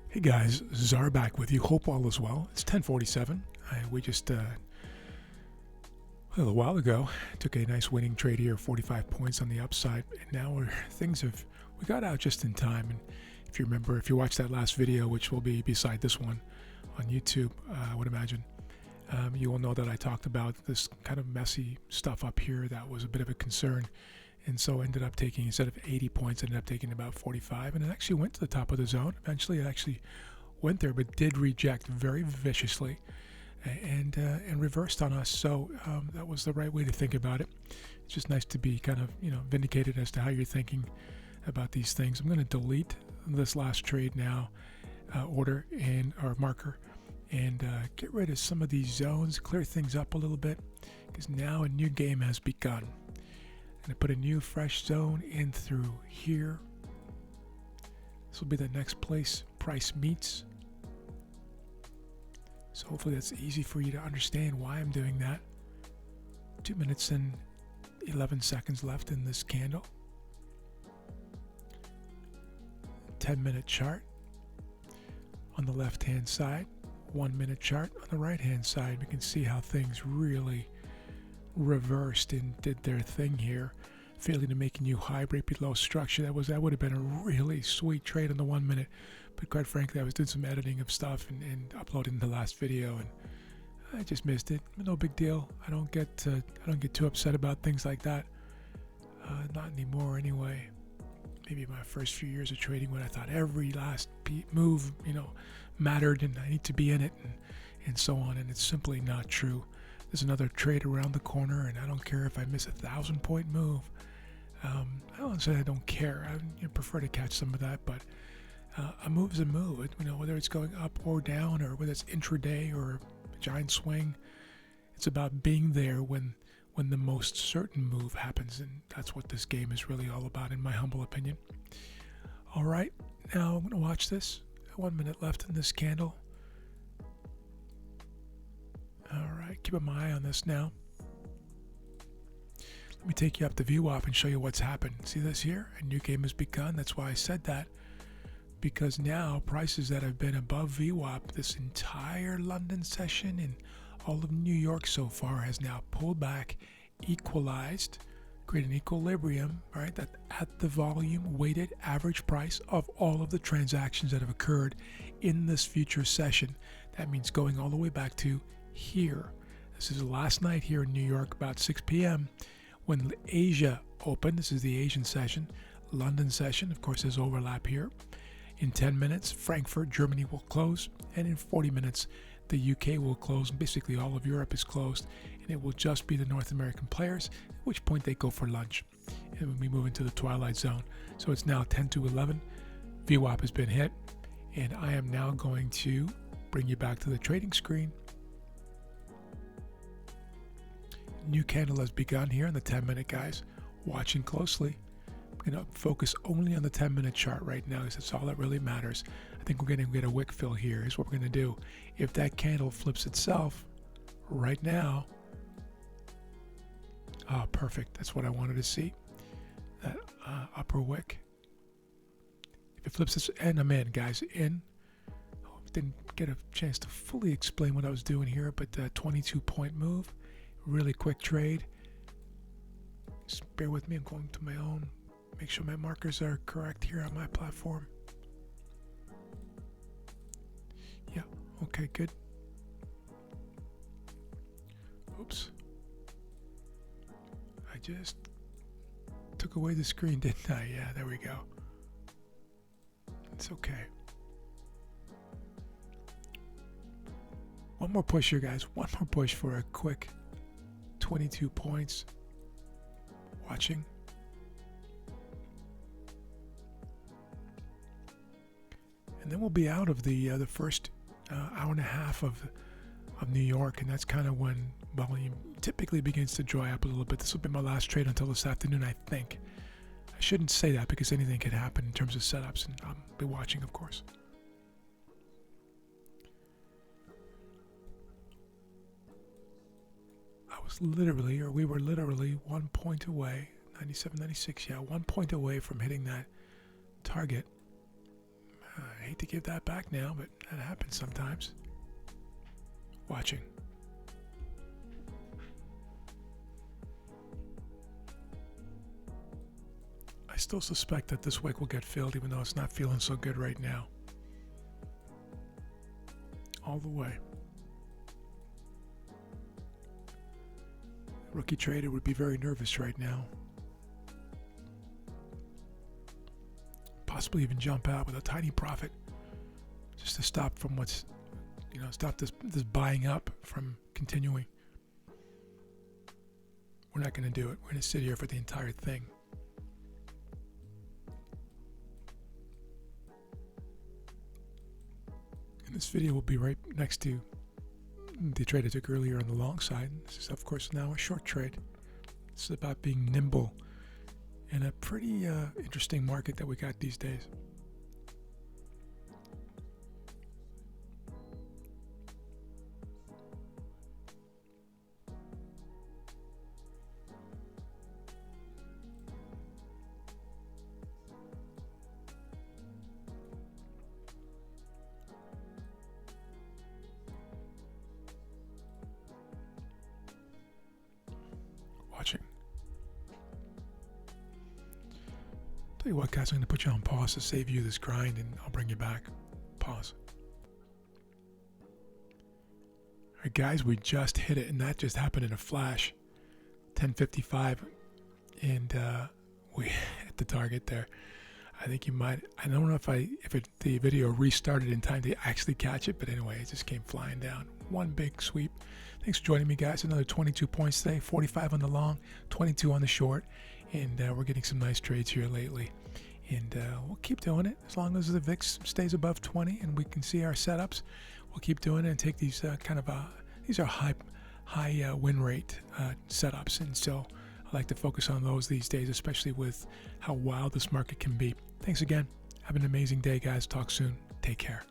Hey guys, Czar back with you. Hope all is well. It's 10:47. We just a little while ago took a nice winning trade here, 45 points on the upside, and now we got out just in time. And if you remember, if you watched that last video, which will be beside this one on YouTube, I would imagine, you will know that I talked about this kind of messy stuff up here that was a bit of a concern. And so ended up taking, instead of 80 points, ended up taking about 45, and it actually went to the top of the zone. Eventually it actually went there, but did reject very viciously and reversed on us. So that was the right way to think about it. It's just nice to be kind of, vindicated as to how you're thinking about these things. I'm going to delete this last trade now, order and or marker, and get rid of some of these zones, clear things up a little bit, because now a new game has begun. And I put a new fresh zone in through here. This will be the next place price meets. So hopefully that's easy for you to understand why I'm doing that. 2 minutes and 11 seconds left in this candle. 10-minute chart on the left hand side, 1 minute chart on the right hand side. We can see how things really reversed and did their thing here, failing to make a new high break below structure. That would have been a really sweet trade on the 1 minute, but quite frankly I was doing some editing of stuff and uploading the last video, and I just missed it. No big deal. I don't get too upset about things like that, not anymore anyway. Maybe my first few years of trading, when I thought every last move mattered and I need to be in it and so on, and it's simply not true. There's another trade around the corner, and I don't care if I miss a 1,000-point move. I don't say I don't care. I prefer to catch some of that, but a move is a move. Whether it's going up or down, or whether it's intraday or a giant swing, it's about being there when the most certain move happens, and that's what this game is really all about, in my humble opinion. All right, now I'm going to watch this. 1 minute left in this candle. All right, keeping my eye on this now. Let me take you up to VWAP and show you what's happened. See this here? A new game has begun. That's why I said that, because now prices that have been above VWAP this entire London session and all of New York so far has now pulled back, equalized, created an equilibrium, right? That at the volume weighted average price of all of the transactions that have occurred in this future session. That means going all the way back to here. This is last night here in New York, about 6 p.m. when Asia opened. This is the Asian session. London session, of course, there's overlap here. In 10 minutes, Frankfurt, Germany will close, and in 40 minutes, the UK will close. Basically, all of Europe is closed, and it will just be the North American players, at which point they go for lunch, and we move into the twilight zone. So it's now 10 to 11. VWAP has been hit, and I am now going to bring you back to the trading screen. New candle has begun here in the 10-minute, guys. Watching closely. I'm going to focus only on the 10-minute chart right now, because that's all that really matters. I think we're going to get a Wickfill here. Here's what we're going to do. If that candle flips itself right now, perfect. That's what I wanted to see. That upper wick. If it flips its, and I'm in, guys, in. Didn't get a chance to fully explain what I was doing here, but 22-point move. Really quick trade. Just bear with me. I'm going to my own. Make sure my markers are correct here on my platform. Yeah, okay, good. Oops. I just took away the screen, didn't I? Yeah, there we go. It's okay. One more push here, guys. One more push for a quick 22 points. Watching. And then we'll be out of the first hour and a half of New York, and that's kind of when volume typically begins to dry up a little bit. This will be my last trade until this afternoon, I think. I shouldn't say that because anything could happen in terms of setups, and I'll be watching, of course. We were literally 1 point away, 97, 96, yeah, 1 point away from hitting that target. I hate to give that back now, but that happens sometimes. Watching. I still suspect that this wick will get filled, even though it's not feeling so good right now. All the way. Rookie trader would be very nervous right now. Possibly even jump out with a tiny profit just to stop from stop this buying up from continuing. We're not going to do it. We're going to sit here for the entire thing. And this video will be right next to the trade I took earlier on the long side. This is, of course, now a short trade. This is about being nimble in a pretty interesting market that we got these days. Watching. Tell you what, guys, I'm going to put you on pause to save you this grind, and I'll bring you back. Pause. All right, guys, we just hit it, and that just happened in a flash. 10:55, and we hit the target there. I think you might. I don't know if the video restarted in time to actually catch it, but anyway, it just came flying down. One big sweep. Thanks for joining me, guys. Another 22 points today. 45 on the long, 22 on the short, and we're getting some nice trades here lately. And we'll keep doing it as long as the VIX stays above 20 and we can see our setups. We'll keep doing it and take these these are high win rate setups, and so I like to focus on those these days, especially with how wild this market can be. Thanks again. Have an amazing day, guys. Talk soon. Take care.